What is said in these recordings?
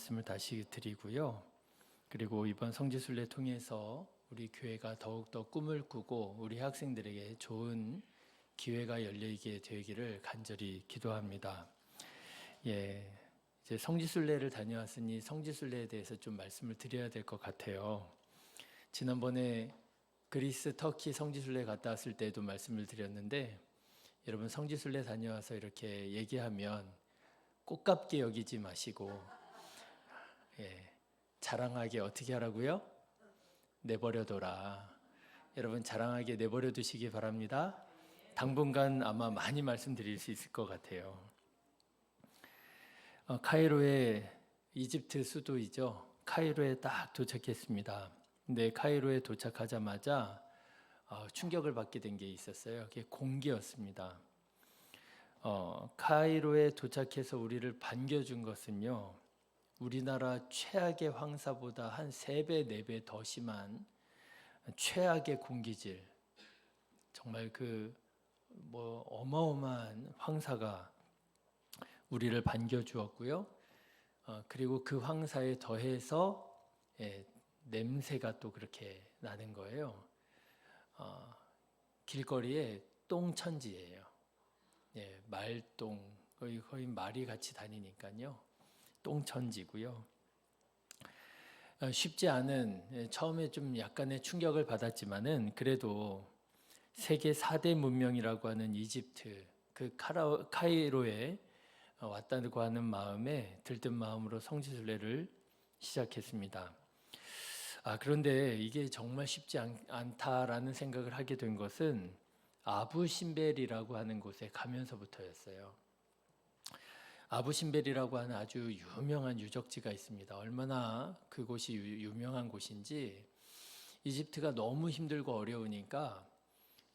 말씀을 다시 드리고요. 그리고 이번 성지순례 통해서 우리 교회가 더욱더 꿈을 꾸고 우리 학생들에게 좋은 기회가 열리게 되기를 간절히 기도합니다. 이제 성지순례를 다녀왔으니 성지순례에 대해서 좀 말씀을 드려야 될 것 같아요. 지난번에 그리스, 터키 성지순례 갔다 왔을 때도 말씀을 드렸는데, 여러분 성지순례 다녀와서 이렇게 얘기하면 꽃값게 여기지 마시고 자랑하게 어떻게 하라고요? 내버려둬라. 여러분 자랑하게 내버려 두시기 바랍니다. 당분간 아마 많이 말씀드릴 수 있을 것 같아요. 카이로의 이집트 수도이죠. 카이로에 딱 도착했습니다. 근데 카이로에 도착하자마자 충격을 받게 된 게 있었어요. 그게 공기였습니다. 카이로에 도착해서 우리를 반겨준 것은요, 우리나라 최악의 황사보다 한 3배, 4배 더 심한 최악의 공기질, 정말 어마어마한 황사가 우리를 반겨주었고요. 그리고 그 황사에 더해서 냄새가 또 그렇게 나는 거예요. 길거리에 똥천지예요. 말똥, 거의 말이 같이 다니니까요. 똥천지고요. 쉽지 않은, 처음에 좀 약간의 충격을 받았지만은 그래도 세계 4대 문명이라고 하는 이집트, 그 카이로에 왔다고 하는 마음에 들뜬 마음으로 성지순례를 시작했습니다. 그런데 이게 정말 쉽지 않다라는 생각을 하게 된 것은 아부심벨이라고 하는 곳에 가면서부터였어요. 아부심벨이라고 하는 아주 유명한 유적지가 있습니다. 얼마나 그곳이 유명한 곳인지, 이집트가 너무 힘들고 어려우니까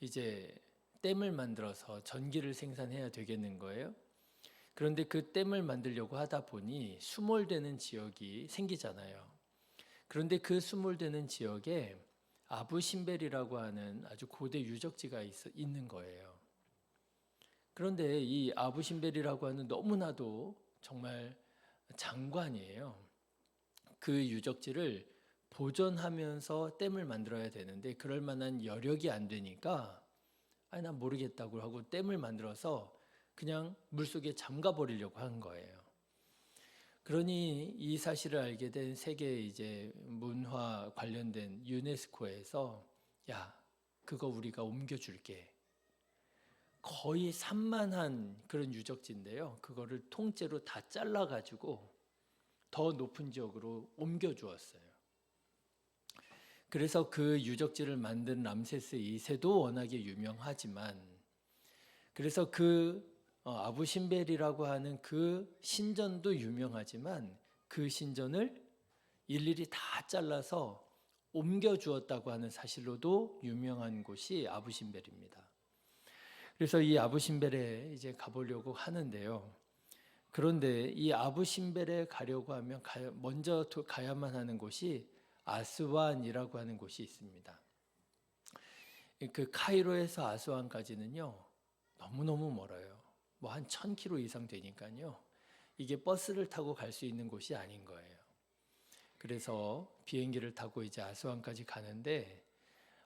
이제 댐을 만들어서 전기를 생산해야 되겠는 거예요. 그런데 그 댐을 만들려고 하다 보니 수몰되는 지역이 생기잖아요. 그런데 그 수몰되는 지역에 아부심벨이라고 하는 아주 고대 유적지가 있는 거예요. 그런데 이 아부심벨이라고 하는 너무나도 정말 장관이에요. 그 유적지를 보존하면서 댐을 만들어야 되는데 그럴 만한 여력이 안 되니까 난 모르겠다고 하고 댐을 만들어서 그냥 물속에 잠가 버리려고 한 거예요. 그러니 이 사실을 알게 된 세계 이제 문화 관련된 유네스코에서 그거 우리가 옮겨줄게. 거의 산만한 그런 유적지인데요. 그거를 통째로 다 잘라가지고 더 높은 지역으로 옮겨주었어요. 그래서 그 유적지를 만든 람세스 2세도 워낙에 유명하지만, 그래서 아부심벨이라고 하는 그 신전도 유명하지만 그 신전을 일일이 다 잘라서 옮겨주었다고 하는 사실로도 유명한 곳이 아부심벨입니다. 그래서 이 아부심벨에 이제 가보려고 하는데요. 그런데 이 아부심벨에 가려고 하면 먼저 가야만 하는 곳이 아스완이라고 하는 곳이 있습니다. 그 카이로에서 아스완까지는요, 너무너무 멀어요. 한 1000km 이상 되니까요. 이게 버스를 타고 갈 수 있는 곳이 아닌 거예요. 그래서 비행기를 타고 이제 아스완까지 가는데,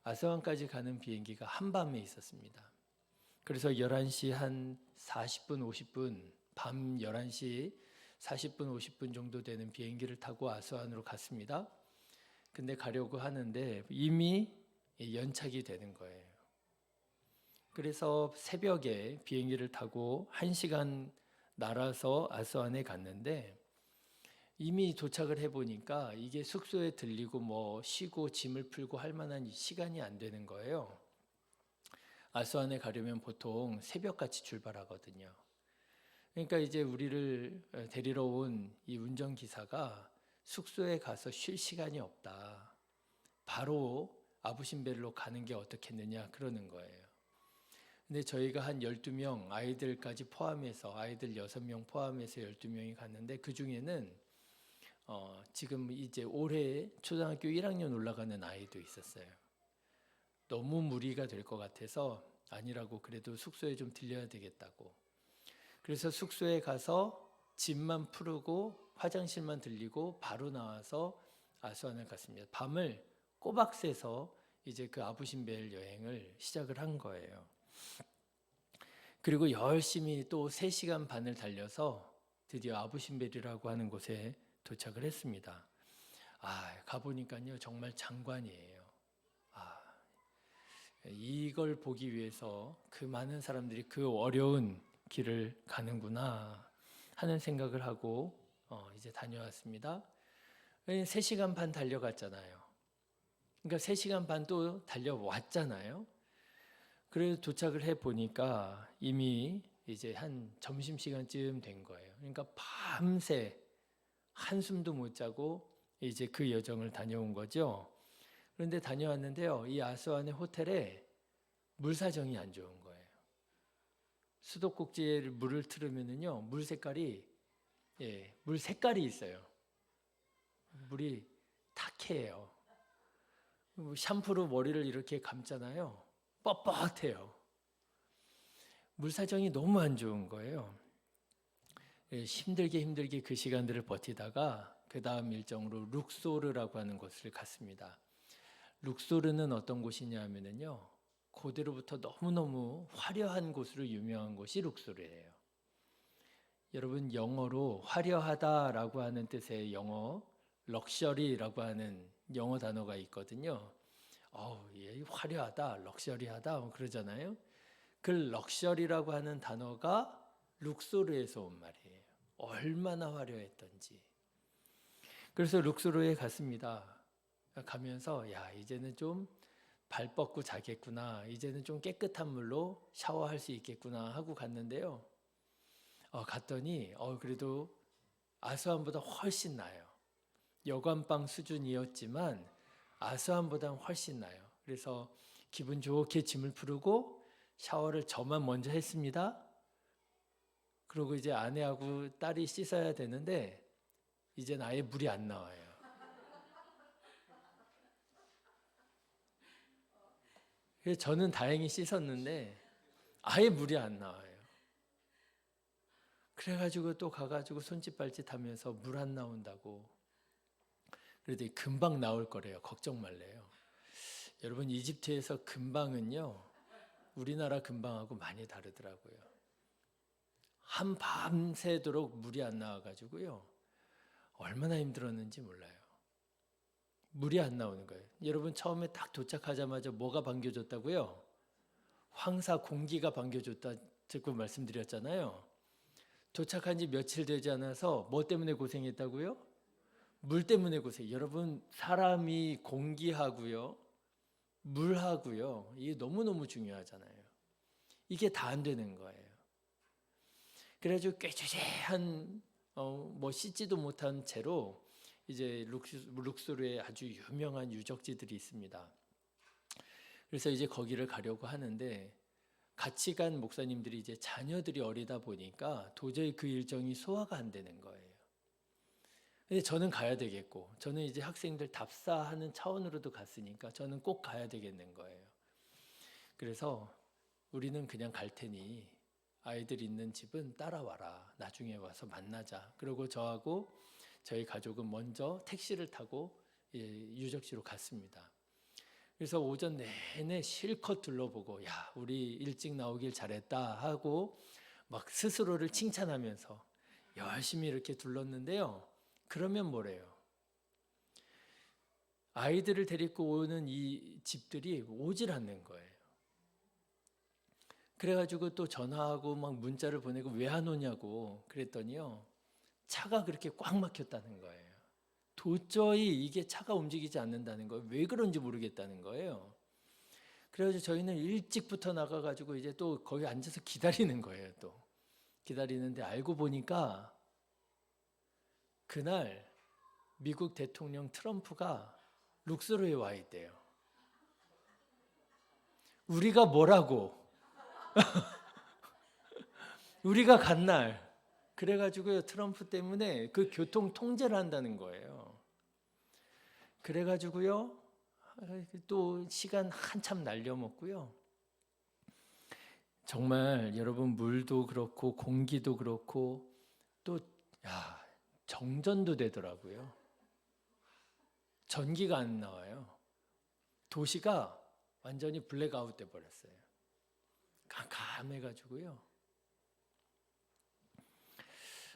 아스완까지 가는 비행기가 한밤에 있었습니다. 그래서 11시 한 40분, 50분, 밤 11시 40분, 50분 정도 되는 비행기를 타고 아스완으로 갔습니다. 근데 가려고 하는데 이미 연착이 되는 거예요. 그래서 새벽에 비행기를 타고 1시간 날아서 아스완에 갔는데, 이미 도착을 해보니까 이게 숙소에 들리고 쉬고 짐을 풀고 할 만한 시간이 안 되는 거예요. 아스완에 가려면 보통 새벽같이 출발하거든요. 그러니까 이제 우리를 데리러 온 이 운전기사가 숙소에 가서 쉴 시간이 없다. 바로 아부심벨로 가는 게 어떻겠느냐 그러는 거예요. 근데 저희가 한 12명, 아이들까지 포함해서, 아이들 6명 포함해서 12명이 갔는데, 그 중에는 지금 이제 올해 초등학교 1학년 올라가는 아이도 있었어요. 너무 무리가 될 것 같아서 아니라고, 그래도 숙소에 좀 들려야 되겠다고. 그래서 숙소에 가서 짐만 풀고 화장실만 들리고 바로 나와서 아수안을 갔습니다. 밤을 꼬박 새서 이제 그 아부신벨 여행을 시작을 한 거예요. 그리고 열심히 또 3시간 반을 달려서 드디어 아부신벨이라고 하는 곳에 도착을 했습니다. 가보니까요 정말 장관이에요. 이걸 보기 위해서 그 많은 사람들이 그 어려운 길을 가는구나 하는 생각을 하고 이제 다녀왔습니다. 3시간 반 달려갔잖아요. 그러니까 3시간 반 또 달려왔잖아요. 그래서 도착을 해 보니까 이미 이제 한 점심시간쯤 된 거예요. 그러니까 밤새 한숨도 못 자고 이제 그 여정을 다녀온 거죠. 그런데 다녀왔는데요. 이 아수안의 호텔에 물 사정이 안 좋은 거예요. 수도꼭지에 물을 틀으면은요, 물 색깔이 있어요. 물이 탁해요. 샴푸로 머리를 이렇게 감잖아요. 뻣뻣해요. 물 사정이 너무 안 좋은 거예요. 힘들게 그 시간들을 버티다가 그 다음 일정으로 룩소르라고 하는 곳을 갔습니다. 룩소르는 어떤 곳이냐 하면요, 고대로부터 너무너무 화려한 곳으로 유명한 곳이 룩소르예요. 여러분, 영어로 화려하다라고 하는 뜻의 영어 럭셔리라고 하는 영어 단어가 있거든요. 화려하다, 럭셔리하다 뭐 그러잖아요. 그 럭셔리라고 하는 단어가 룩소르에서 온 말이에요. 얼마나 화려했던지. 그래서 룩소르에 갔습니다. 가면서 이제는 좀 발 뻗고 자겠구나, 이제는 좀 깨끗한 물로 샤워할 수 있겠구나 하고 갔는데요. 갔더니 그래도 아수안보다 훨씬 나아요. 여관방 수준이었지만 아수안보다 훨씬 나아요. 그래서 기분 좋게 짐을 풀고 샤워를 저만 먼저 했습니다. 그리고 이제 아내하고 딸이 씻어야 되는데 이젠 아예 물이 안 나와요. 그래서 저는 다행히 씻었는데 아예 물이 안 나와요. 그래가지고 또 가가지고 손짓 발짓 하면서 물 안 나온다고. 그래도 금방 나올 거래요. 걱정 말래요. 여러분, 이집트에서 금방은요, 우리나라 금방하고 많이 다르더라고요. 한 밤새도록 물이 안 나와가지고요, 얼마나 힘들었는지 몰라요. 물이 안 나오는 거예요. 여러분, 처음에 딱 도착하자마자 뭐가 반겨줬다고요? 황사 공기가 반겨줬다고 말씀드렸잖아요. 도착한 지 며칠 되지 않아서 뭐 때문에 고생했다고요? 물 때문에 고생. 여러분, 사람이 공기하고요, 물하고요, 이게 너무너무 중요하잖아요. 이게 다 안 되는 거예요. 그래가지고 꾀죄죄한 씻지도 못한 채로 이제 룩소르에 아주 유명한 유적지들이 있습니다. 그래서 이제 거기를 가려고 하는데 같이 간 목사님들이 이제 자녀들이 어리다 보니까 도저히 그 일정이 소화가 안 되는 거예요. 근데 저는 가야 되겠고, 저는 이제 학생들 답사하는 차원으로도 갔으니까 저는 꼭 가야 되겠는 거예요. 그래서 우리는 그냥 갈 테니 아이들 있는 집은 따라와라, 나중에 와서 만나자. 그리고 저하고 저희 가족은 먼저 택시를 타고 유적지로 갔습니다. 그래서 오전 내내 실컷 둘러보고, 우리 일찍 나오길 잘했다 하고 막 스스로를 칭찬하면서 열심히 이렇게 둘렀는데요. 그러면 뭐래요? 아이들을 데리고 오는 이 집들이 오질 않는 거예요. 그래가지고 또 전화하고 막 문자를 보내고 왜 안 오냐고 그랬더니요, 차가 그렇게 꽉 막혔다는 거예요. 도저히 이게 차가 움직이지 않는다는 거예요. 왜 그런지 모르겠다는 거예요. 그래가지고 저희는 일찍부터 나가가지고 이제 또 거기 앉아서 기다리는 거예요. 또 기다리는데 알고 보니까 그날 미국 대통령 트럼프가 룩소르에 와 있대요. 우리가 뭐라고? 우리가 간 날. 그래가지고요, 트럼프 때문에 그 교통 통제를 한다는 거예요. 그래가지고요, 또 시간 한참 날려먹고요. 정말 여러분, 물도 그렇고 공기도 그렇고 또 정전도 되더라고요. 전기가 안 나와요. 도시가 완전히 블랙아웃 돼 버렸어요. 깜깜해가지고요.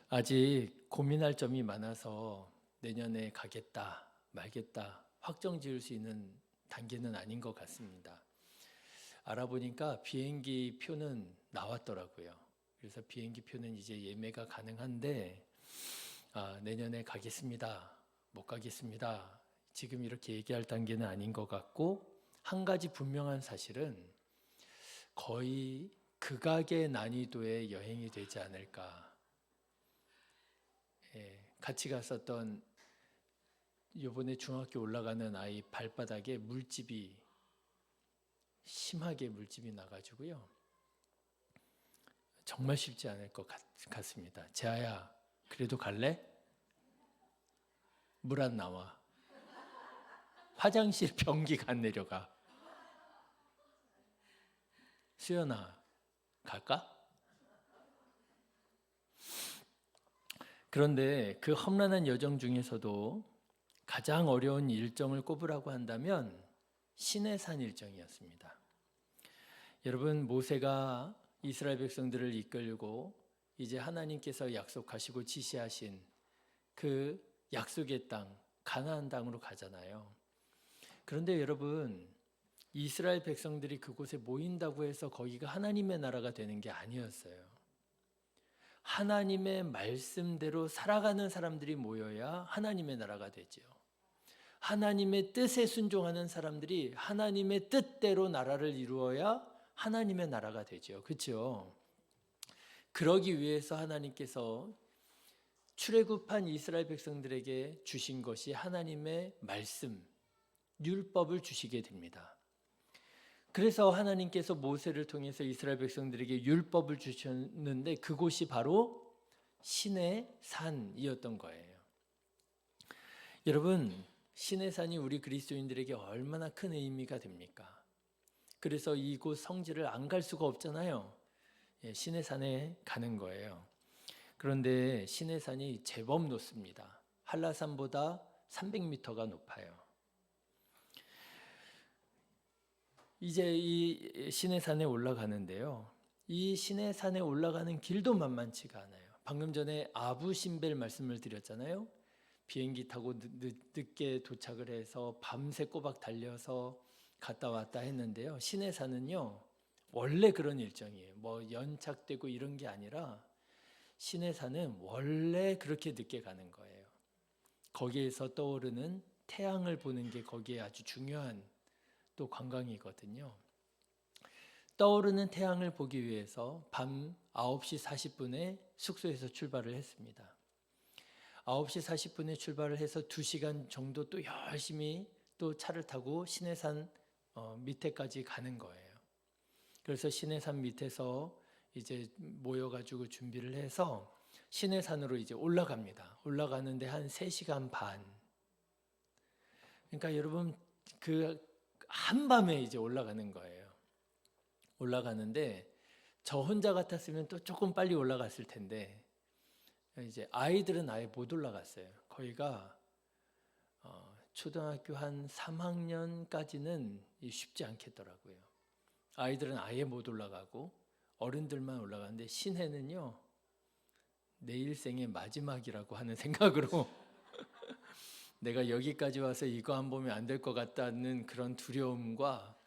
아직 고민할 점이 많아서 내년에 가겠다 말겠다 확정 지을 수 있는 단계는 아닌 것 같습니다. 알아보니까 비행기 표는 나왔더라고요. 그래서 비행기 표는 이제 예매가 가능한데 내년에 가겠습니다, 못 가겠습니다, 지금 이렇게 얘기할 단계는 아닌 것 같고, 한 가지 분명한 사실은 거의 극악의 난이도의 여행이 되지 않을까. 같이 갔었던 이번에 중학교 올라가는 아이 발바닥에 심하게 물집이 나가지고요. 정말 쉽지 않을 것 같습니다. 재아야, 그래도 갈래? 물 안 나와. 화장실 변기가 안 내려가. 수연아, 갈까? 그런데 그 험난한 여정 중에서도 가장 어려운 일정을 꼽으라고 한다면 시내산 일정이었습니다. 여러분, 모세가 이스라엘 백성들을 이끌고 이제 하나님께서 약속하시고 지시하신 그 약속의 땅, 가나안 땅으로 가잖아요. 그런데 여러분, 이스라엘 백성들이 그곳에 모인다고 해서 거기가 하나님의 나라가 되는 게 아니었어요. 하나님의 말씀대로 살아가는 사람들이 모여야 하나님의 나라가 되죠. 하나님의 뜻에 순종하는 사람들이 하나님의 뜻대로 나라를 이루어야 하나님의 나라가 되죠. 그렇죠? 그러기 위해서 하나님께서 출애굽한 이스라엘 백성들에게 주신 것이 하나님의 말씀, 율법을 주시게 됩니다. 그래서 하나님께서 모세를 통해서 이스라엘 백성들에게 율법을 주셨는데 그곳이 바로 시내산이었던 거예요. 여러분, 시내산이 우리 그리스도인들에게 얼마나 큰 의미가 됩니까? 그래서 이곳 성지를 안 갈 수가 없잖아요. 시내산에 가는 거예요. 그런데 시내산이 제법 높습니다. 한라산보다 300m가 높아요. 이제 이 시내산에 올라가는데요. 이 시내산에 올라가는 길도 만만치가 않아요. 방금 전에 아부신벨 말씀을 드렸잖아요. 비행기 타고 늦게 도착을 해서 밤새 꼬박 달려서 갔다 왔다 했는데요. 시내산은요, 원래 그런 일정이에요. 뭐 연착되고 이런 게 아니라 시내산은 원래 그렇게 늦게 가는 거예요. 거기에서 떠오르는 태양을 보는 게 거기에 아주 중요한 또 관광이거든요. 떠오르는 태양을 보기 위해서 밤 9시 40분에 숙소에서 출발을 했습니다. 9시 40분에 출발을 해서 2시간 정도 또 열심히 또 차를 타고 시내산 밑에까지 가는 거예요. 그래서 시내산 밑에서 이제 모여가지고 준비를 해서 시내산으로 이제 올라갑니다. 올라가는데 한 3시간 반. 그러니까 여러분, 그 한밤에 이제 올라가는 거예요. 올라가는데 저 혼자 같았으면 또 조금 빨리 올라갔을 텐데 이제 아이들은 아예 못 올라갔어요. 거기가 초등학교 한 3학년까지는 쉽지 않겠더라고요. 아이들은 아예 못 올라가고 어른들만 올라가는데 신혜는요, 내 일생의 마지막이라고 하는 생각으로 내가 여기까지 와서 이거 안 보면 안 될 것 같다는 그런 두려움과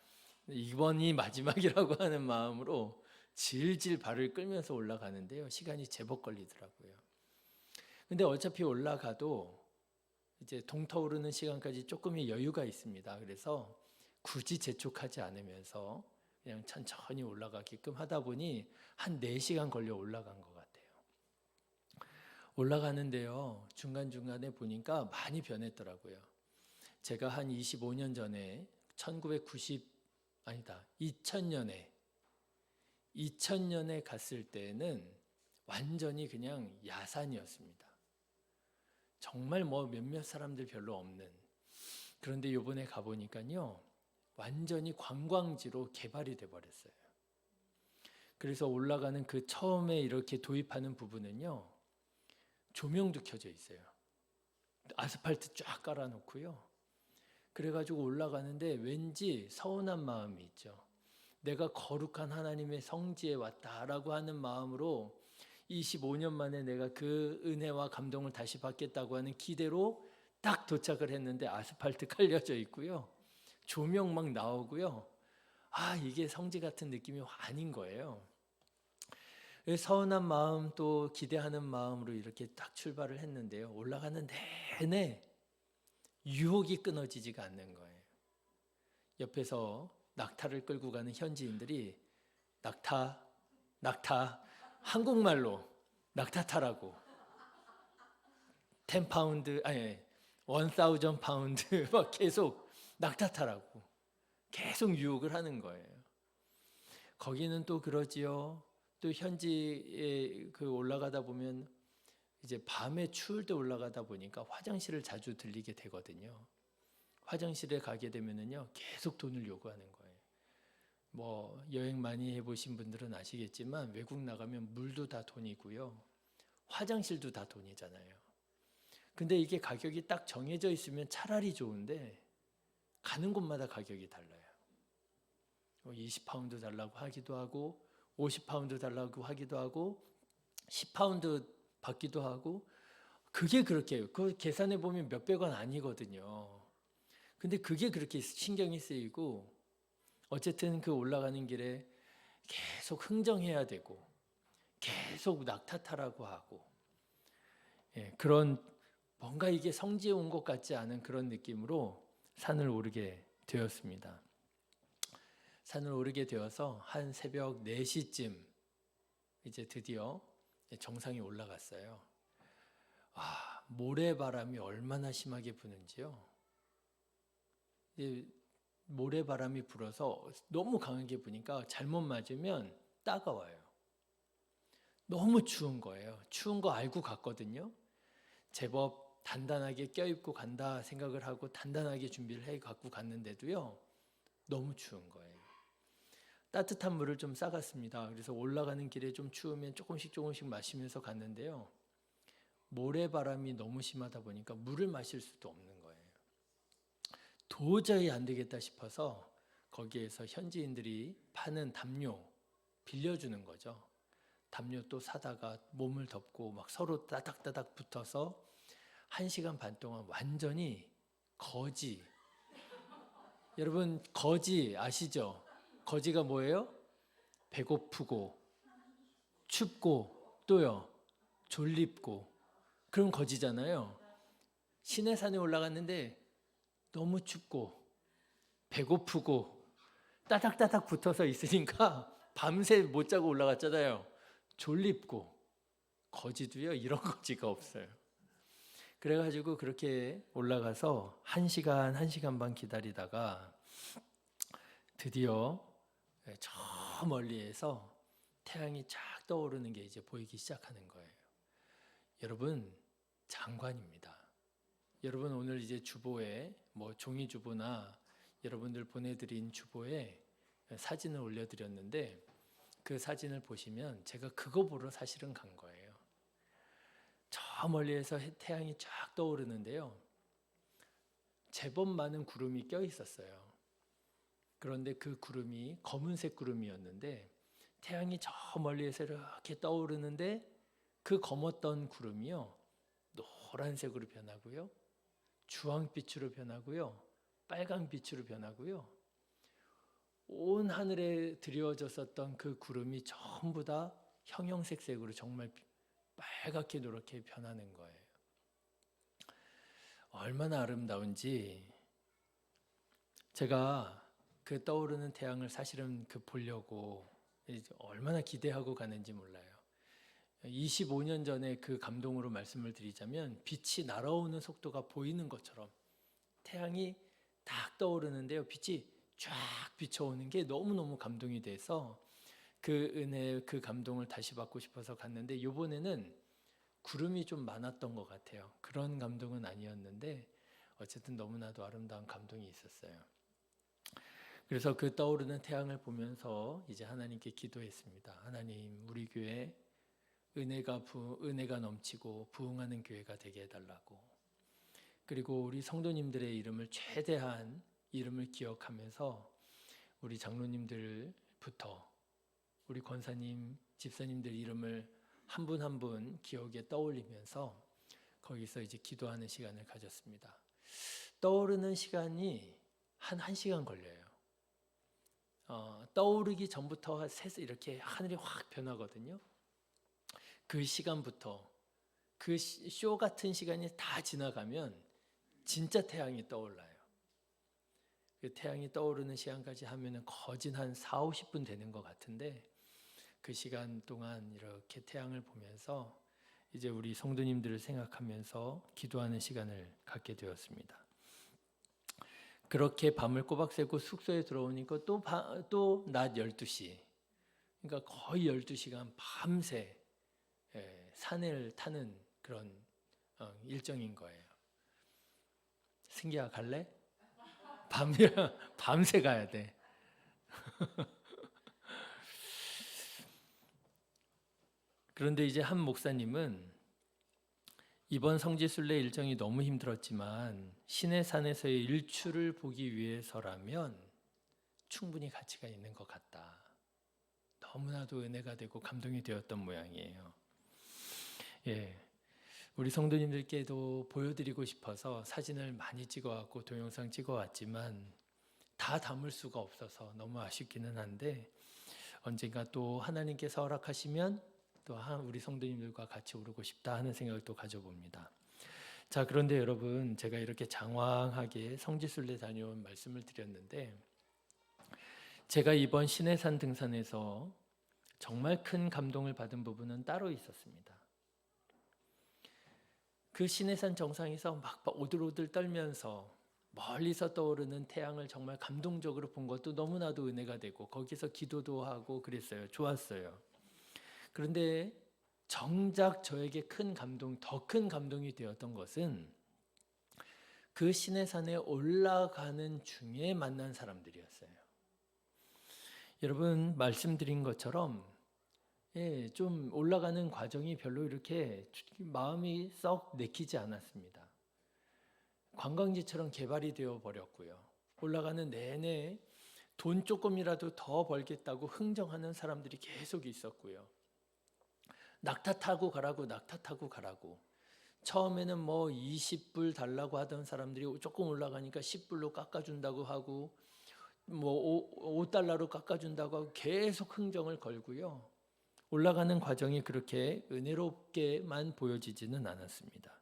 이번이 마지막이라고 하는 마음으로 질질 발을 끌면서 올라가는데요. 시간이 제법 걸리더라고요. 근데 어차피 올라가도 이제 동터오르는 시간까지 조금의 여유가 있습니다. 그래서 굳이 재촉하지 않으면서 그냥 천천히 올라가게끔 하다 보니 한 4시간 걸려 올라간 것 같아요. 올라가는데요, 중간중간에 보니까 많이 변했더라고요. 제가 한 25년 전에 2000년에 갔을 때는 완전히 그냥 야산이었습니다. 정말 뭐 몇몇 사람들 별로 없는. 그런데 이번에 가보니까요, 완전히 관광지로 개발이 돼버렸어요. 그래서 올라가는 그 처음에 이렇게 도입하는 부분은요, 조명도 켜져 있어요. 아스팔트 쫙 깔아놓고요. 그래가지고 올라가는데 왠지 서운한 마음이 있죠. 내가 거룩한 하나님의 성지에 왔다라고 하는 마음으로 25년 만에 내가 그 은혜와 감동을 다시 받겠다고 하는 기대로 딱 도착을 했는데 아스팔트 깔려져 있고요. 조명 막 나오고요. 이게 성지 같은 느낌이 아닌 거예요. 서운한 마음 또 기대하는 마음으로 이렇게 딱 출발을 했는데요. 올라가는 내내 유혹이 끊어지지가 않는 거예요. 옆에서 낙타를 끌고 가는 현지인들이 낙타 한국말로 낙타 타라고 10파운드 1000파운드 막 계속 낙타 타라고 계속 유혹을 하는 거예요. 거기는 또 그러지요. 또 현지에 올라가다 보면 이제 밤에 추울 때 올라가다 보니까 화장실을 자주 들리게 되거든요. 화장실에 가게 되면은요 계속 돈을 요구하는 거예요. 뭐 여행 많이 해보신 분들은 아시겠지만 외국 나가면 물도 다 돈이고요, 화장실도 다 돈이잖아요. 근데 이게 가격이 딱 정해져 있으면 차라리 좋은데 가는 곳마다 가격이 달라요. 20파운드 달라고 하기도 하고 50파운드 달라고 하기도 하고 10파운드 받기도 하고 그게 그렇게 그 계산해 보면 몇백 원 아니거든요. 근데 그게 그렇게 신경이 쓰이고 어쨌든 그 올라가는 길에 계속 흥정해야 되고 계속 낙타 타라고 하고 그런 뭔가 이게 성지에 온 것 같지 않은 그런 느낌으로 산을 오르게 되었습니다. 산을 오르게 되어서 한 새벽 4시쯤 이제 드디어 정상에 올라갔어요. 모래바람이 얼마나 심하게 부는지요. 모래바람이 불어서 너무 강하게 부니까 잘못 맞으면 따가워요. 너무 추운 거예요. 추운 거 알고 갔거든요. 제법 단단하게 껴입고 간다 생각을 하고 단단하게 준비를 해 갖고 갔는데도요. 너무 추운 거예요. 따뜻한 물을 좀 싸갔습니다. 그래서 올라가는 길에 좀 추우면 조금씩 마시면서 갔는데요. 모래바람이 너무 심하다 보니까 물을 마실 수도 없는 거예요. 도저히 안 되겠다 싶어서 거기에서 현지인들이 파는 담요 빌려주는 거죠. 담요 또 사다가 몸을 덮고 막 서로 따닥따닥 붙어서 1시간 반 동안 완전히 거지. 여러분 거지 아시죠? 거지가 뭐예요? 배고프고 춥고 또요 졸립고 그런 거지잖아요. 시내산에 올라갔는데 너무 춥고 배고프고 따닥따닥 붙어서 있으니까 밤새 못 자고 올라갔잖아요. 졸립고 거지도요 이런 거지가 없어요. 그래가지고 그렇게 올라가서 1시간 반 기다리다가 드디어 저 멀리에서 태양이 쫙 떠오르는 게 이제 보이기 시작하는 거예요. 여러분 장관입니다. 여러분 오늘 이제 주보에 뭐 종이 주보나 여러분들 보내드린 주보에 사진을 올려드렸는데 그 사진을 보시면 제가 그거 보러 사실은 간 거예요. 저 멀리에서 태양이 쫙 떠오르는데요. 제법 많은 구름이 껴 있었어요. 그런데 그 구름이 검은색 구름이었는데 태양이 저 멀리에서 이렇게 떠오르는데 그 검었던 구름이요. 노란색으로 변하고요. 주황빛으로 변하고요. 빨강빛으로 변하고요. 온 하늘에 드리워졌었던 그 구름이 전부 다 형형색색으로 정말 빨갛게 노랗게 변하는 거예요. 얼마나 아름다운지 제가 그 떠오르는 태양을 사실은 보려고 얼마나 기대하고 가는지 몰라요. 25년 전에 그 감동으로 말씀을 드리자면 빛이 날아오는 속도가 보이는 것처럼 태양이 딱 떠오르는데요. 빛이 쫙 비춰오는 게 너무너무 감동이 돼서 그 은혜, 그 감동을 다시 받고 싶어서 갔는데 이번에는 구름이 좀 많았던 것 같아요. 그런 감동은 아니었는데 어쨌든 너무나도 아름다운 감동이 있었어요. 그래서 그 떠오르는 태양을 보면서 이제 하나님께 기도했습니다. 하나님, 우리 교회 은혜가 넘치고 부흥하는 교회가 되게 해달라고. 그리고 우리 성도님들의 이름을 최대한 이름을 기억하면서 우리 장로님들부터 우리 권사님, 집사님들 이름을 한 분 한 분 기억에 떠올리면서 거기서 이제 기도하는 시간을 가졌습니다. 떠오르는 시간이 한 1시간 걸려요. 떠오르기 전부터 이렇게 하늘이 확 변하거든요. 그 시간부터 그 쇼 같은 시간이 다 지나가면 진짜 태양이 떠올라요. 그 태양이 떠오르는 시간까지 하면은 거진 한 4, 50분 되는 것 같은데 그 시간 동안 이렇게 태양을 보면서 이제 우리 성도님들을 생각하면서 기도하는 시간을 갖게 되었습니다. 그렇게 밤을 꼬박 새고 숙소에 들어오니까 또 낮 12시, 그러니까 거의 12시간 밤새 산을 타는 그런 일정인 거예요. 승기야 갈래? 밤새 가야 돼. 그런데 이제 한 목사님은 이번 성지순례 일정이 너무 힘들었지만 시내산에서의 일출을 보기 위해서라면 충분히 가치가 있는 것 같다. 너무나도 은혜가 되고 감동이 되었던 모양이에요. 우리 성도님들께도 보여드리고 싶어서 사진을 많이 찍어왔고 동영상 찍어왔지만 다 담을 수가 없어서 너무 아쉽기는 한데 언젠가 또 하나님께서 허락하시면 또 우리 성도님들과 같이 오르고 싶다 하는 생각을 또 가져봅니다. 자, 그런데 여러분, 제가 이렇게 장황하게 성지순례 다녀온 말씀을 드렸는데 제가 이번 시내산 등산에서 정말 큰 감동을 받은 부분은 따로 있었습니다. 그 시내산 정상에서 막 오들오들 떨면서 멀리서 떠오르는 태양을 정말 감동적으로 본 것도 너무나도 은혜가 되고 거기서 기도도 하고 그랬어요. 좋았어요. 그런데 정작 저에게 더 큰 감동이 되었던 것은 그 시내산에 올라가는 중에 만난 사람들이었어요. 여러분 말씀드린 것처럼 좀 올라가는 과정이 별로 이렇게 마음이 썩 내키지 않았습니다. 관광지처럼 개발이 되어 버렸고요. 올라가는 내내 돈 조금이라도 더 벌겠다고 흥정하는 사람들이 계속 있었고요. 낙타 타고 가라고. 처음에는 뭐 20불 달라고 하던 사람들이 조금 올라가니까 10불로 깎아준다고 하고 뭐 5달러로 깎아준다고 하고 계속 흥정을 걸고요. 올라가는 과정이 그렇게 은혜롭게만 보여지지는 않았습니다.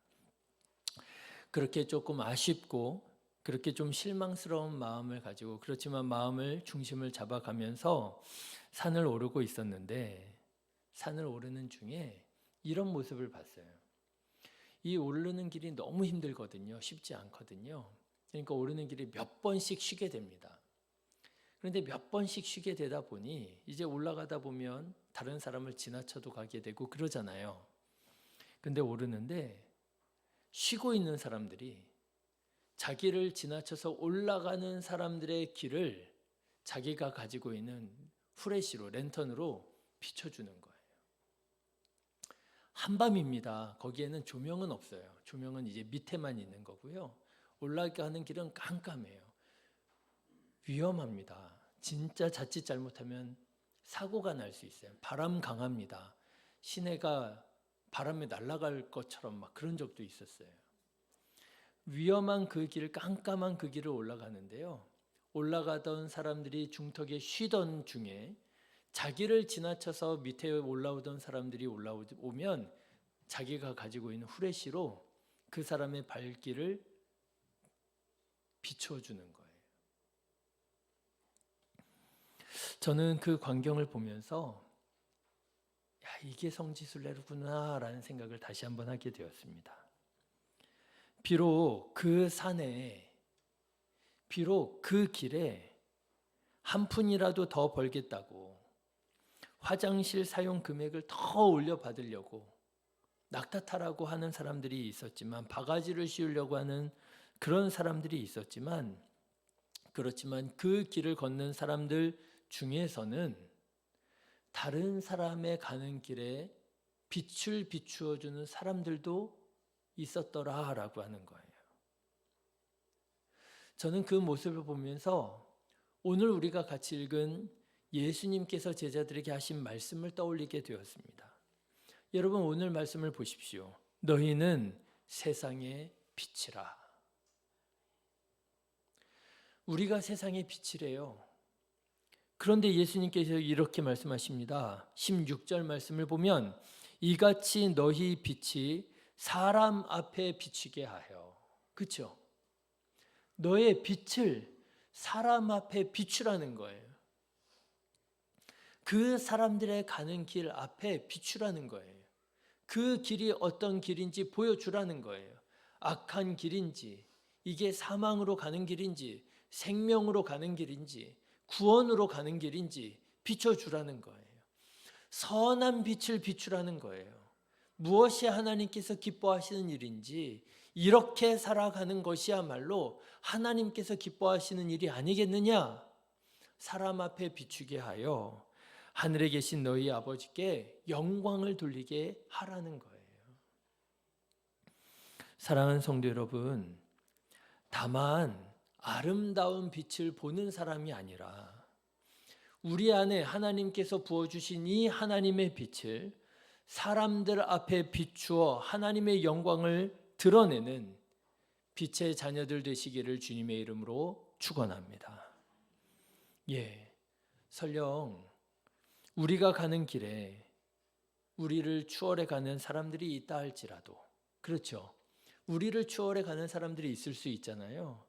그렇게 조금 아쉽고 그렇게 좀 실망스러운 마음을 가지고 그렇지만 중심을 잡아가면서 산을 오르고 있었는데 산을 오르는 중에 이런 모습을 봤어요. 이 오르는 길이 너무 힘들거든요. 쉽지 않거든요. 그러니까 오르는 길이 몇 번씩 쉬게 됩니다. 그런데 몇 번씩 쉬게 되다 보니 이제 올라가다 보면 다른 사람을 지나쳐도 가게 되고 그러잖아요. 근데 오르는데 쉬고 있는 사람들이 자기를 지나쳐서 올라가는 사람들의 길을 자기가 가지고 있는 후레쉬로 랜턴으로 비춰주는 거예요. 한밤입니다. 거기에는 조명은 없어요. 조명은 이제 밑에만 있는 거고요. 올라가는 길은 깜깜해요. 위험합니다. 진짜 자칫 잘못하면 사고가 날 수 있어요. 바람 강합니다. 시내가 바람에 날아갈 것처럼 막 그런 적도 있었어요. 위험한 그 길, 깜깜한 그 길을 올라가는데요. 올라가던 사람들이 중턱에 쉬던 중에 자기를 지나쳐서 밑에 올라오던 사람들이 올라오면 자기가 가지고 있는 후레쉬로 그 사람의 발길을 비춰주는 거예요. 저는 그 광경을 보면서 이게 성지순례구나 라는 생각을 다시 한번 하게 되었습니다. 비록 그 산에, 비록 그 길에 한 푼이라도 더 벌겠다고 화장실 사용 금액을 더 올려받으려고 낙타 타라고 하는 사람들이 있었지만 바가지를 씌우려고 하는 그런 사람들이 있었지만 그렇지만 그 길을 걷는 사람들 중에서는 다른 사람의 가는 길에 빛을 비추어 주는 사람들도 있었더라라고 하는 거예요. 저는 그 모습을 보면서 오늘 우리가 같이 읽은 예수님께서 제자들에게 하신 말씀을 떠올리게 되었습니다. 여러분, 오늘 말씀을 보십시오. 너희는 세상의 빛이라. 우리가 세상의 빛이래요. 그런데 예수님께서 이렇게 말씀하십니다. 16절 말씀을 보면 이같이 너희 빛이 사람 앞에 비추게 하여. 그렇죠? 너의 빛을 사람 앞에 비추라는 거예요. 그 사람들의 가는 길 앞에 비추라는 거예요. 그 길이 어떤 길인지 보여주라는 거예요. 악한 길인지, 이게 사망으로 가는 길인지, 생명으로 가는 길인지, 구원으로 가는 길인지 비춰주라는 거예요. 선한 빛을 비추라는 거예요. 무엇이 하나님께서 기뻐하시는 일인지, 이렇게 살아가는 것이야말로 하나님께서 기뻐하시는 일이 아니겠느냐? 사람 앞에 비추게 하여 하늘에 계신 너희 아버지께 영광을 돌리게 하라는 거예요. 사랑하는 성도 여러분, 다만 아름다운 빛을 보는 사람이 아니라 우리 안에 하나님께서 부어주신 이 하나님의 빛을 사람들 앞에 비추어 하나님의 영광을 드러내는 빛의 자녀들 되시기를 주님의 이름으로 축원합니다. 설령 우리가 가는 길에 우리를 추월해 가는 사람들이 있다 할지라도, 그렇죠, 우리를 추월해 가는 사람들이 있을 수 있잖아요.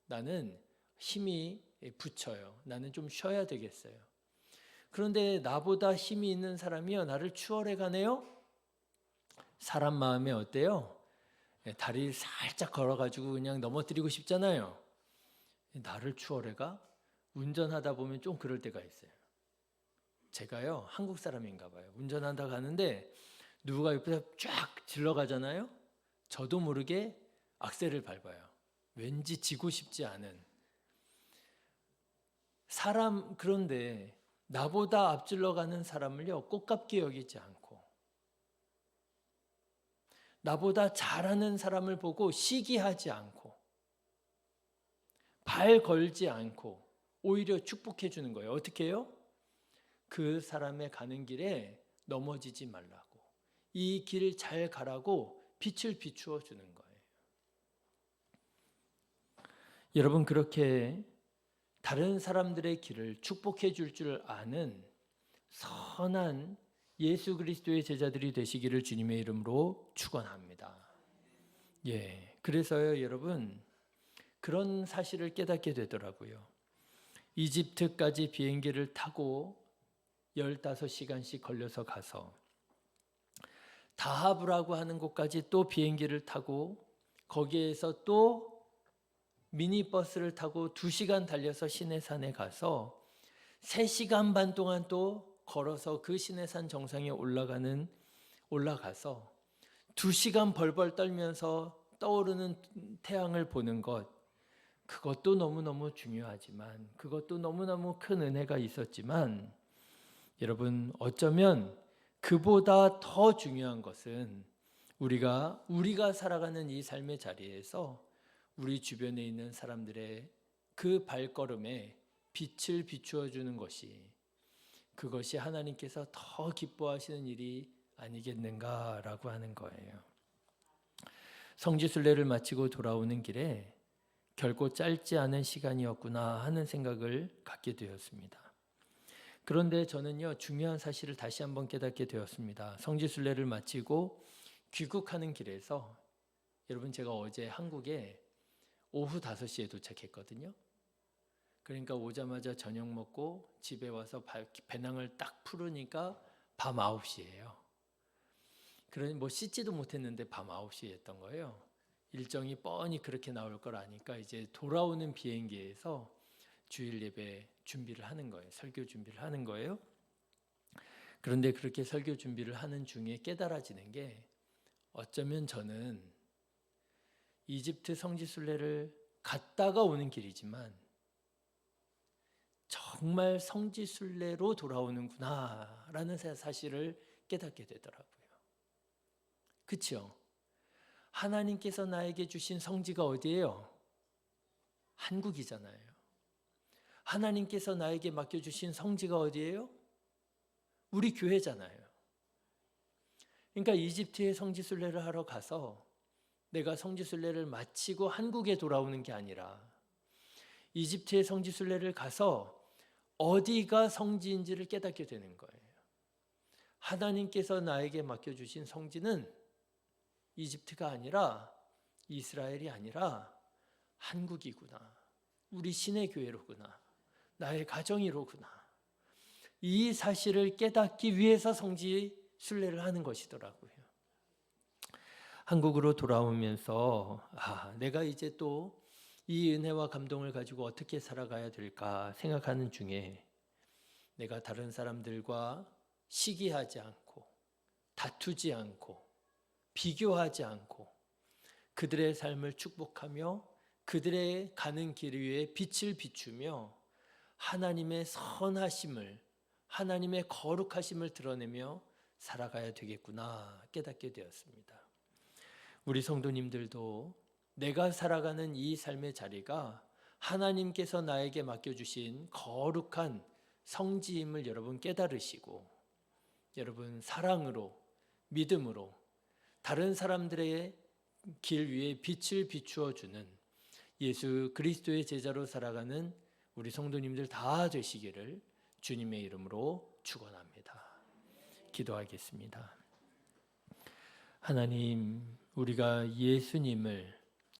나는 힘이 붙여요. 나는 좀 쉬어야 되겠어요. 그런데 나보다 힘이 있는 사람이요, 나를 추월해 가네요. 사람 마음에 어때요? 다리를 살짝 걸어가지고 그냥 넘어뜨리고 싶잖아요. 나를 추월해 가? 운전하다 보면 좀 그럴 때가 있어요. 제가요, 한국 사람인가 봐요. 운전하다 가는데 누가 옆에서 쫙 질러가잖아요. 저도 모르게 악셀을 밟아요. 왠지 지고 싶지 않은 사람. 그런데 나보다 앞질러 가는 사람을요, 꽃값게 여기지 않고, 나보다 잘하는 사람을 보고 시기하지 않고, 발 걸지 않고 오히려 축복해 주는 거예요. 어떻게 해요? 그 사람의 가는 길에 넘어지지 말라고, 이 길 잘 가라고 빛을 비추어 주는 거예요. 여러분, 그렇게 다른 사람들의 길을 축복해 줄 아는 선한 예수 그리스도의 제자들이 되시기를 주님의 이름으로 축원합니다. 그래서요, 여러분, 그런 사실을 깨닫게 되더라고요. 이집트까지 비행기를 타고 15시간씩 걸려서 가서 다하브라고 하는 곳까지 또 비행기를 타고 거기에서 또 미니버스를 타고 2시간 달려서 시내산에 가서 3시간 반 동안 또 걸어서 그 시내산 정상에 올라가서 2시간 벌벌 떨면서 떠오르는 태양을 보는 것, 그것도 너무너무 중요하지만, 그것도 너무너무 큰 은혜가 있었지만, 여러분, 어쩌면 그보다 더 중요한 것은 우리가 살아가는 이 삶의 자리에서 우리 주변에 있는 사람들의 그 발걸음에 빛을 비추어 주는 것이, 그것이 하나님께서 더 기뻐하시는 일이 아니겠는가라고 하는 거예요. 성지순례를 마치고 돌아오는 길에 결코 짧지 않은 시간이었구나 하는 생각을 갖게 되었습니다. 그런데 저는요, 중요한 사실을 다시 한번 깨닫게 되었습니다. 성지순례를 마치고 귀국하는 길에서, 여러분, 제가 어제 한국에 오후 5시에 도착했거든요. 그러니까 오자마자 저녁 먹고 집에 와서 배낭을 딱 풀으니까 밤 9시예요. 그러니 뭐 씻지도 못했는데 밤 9시에 했던 거예요. 일정이 뻔히 그렇게 나올 걸 아니까 이제 돌아오는 비행기에서 주일 예배 준비를 하는 거예요. 설교 준비를 하는 거예요. 그런데 그렇게 설교 준비를 하는 중에 깨달아지는 게, 어쩌면 저는 이집트 성지순례를 갔다가 오는 길이지만 정말 성지순례로 돌아오는구나 라는 사실을 깨닫게 되더라고요. 그렇죠? 하나님께서 나에게 주신 성지가 어디예요? 한국이잖아요. 하나님께서 나에게 맡겨주신 성지가 어디예요? 우리 교회잖아요. 그러니까 이집트에 성지순례를 하러 가서 내가 성지순례를 마치고 한국에 돌아오는 게 아니라 이집트의 성지순례를 가서 어디가 성지인지를 깨닫게 되는 거예요. 하나님께서 나에게 맡겨주신 성지는 이집트가 아니라 이스라엘이 아니라 한국이구나. 우리 신의 교회로구나. 나의 가정이로구나. 이 사실을 깨닫기 위해서 성지 순례를 하는 것이더라고요. 한국으로 돌아오면서 내가 이제 또 이 은혜와 감동을 가지고 어떻게 살아가야 될까 생각하는 중에 내가 다른 사람들과 시기하지 않고 다투지 않고 비교하지 않고 그들의 삶을 축복하며 그들의 가는 길 위에 빛을 비추며 하나님의 선하심을, 하나님의 거룩하심을 드러내며 살아가야 되겠구나 깨닫게 되었습니다. 우리 성도님들도 내가 살아가는 이 삶의 자리가 하나님께서 나에게 맡겨주신 거룩한 성지임을 여러분 깨달으시고 여러분 사랑으로, 믿음으로 다른 사람들의 길 위에 빛을 비추어 주는 예수 그리스도의 제자로 살아가는 우리 성도님들 다 되시기를 주님의 이름으로 축원합니다. 기도하겠습니다. 하나님, 우리가 예수님을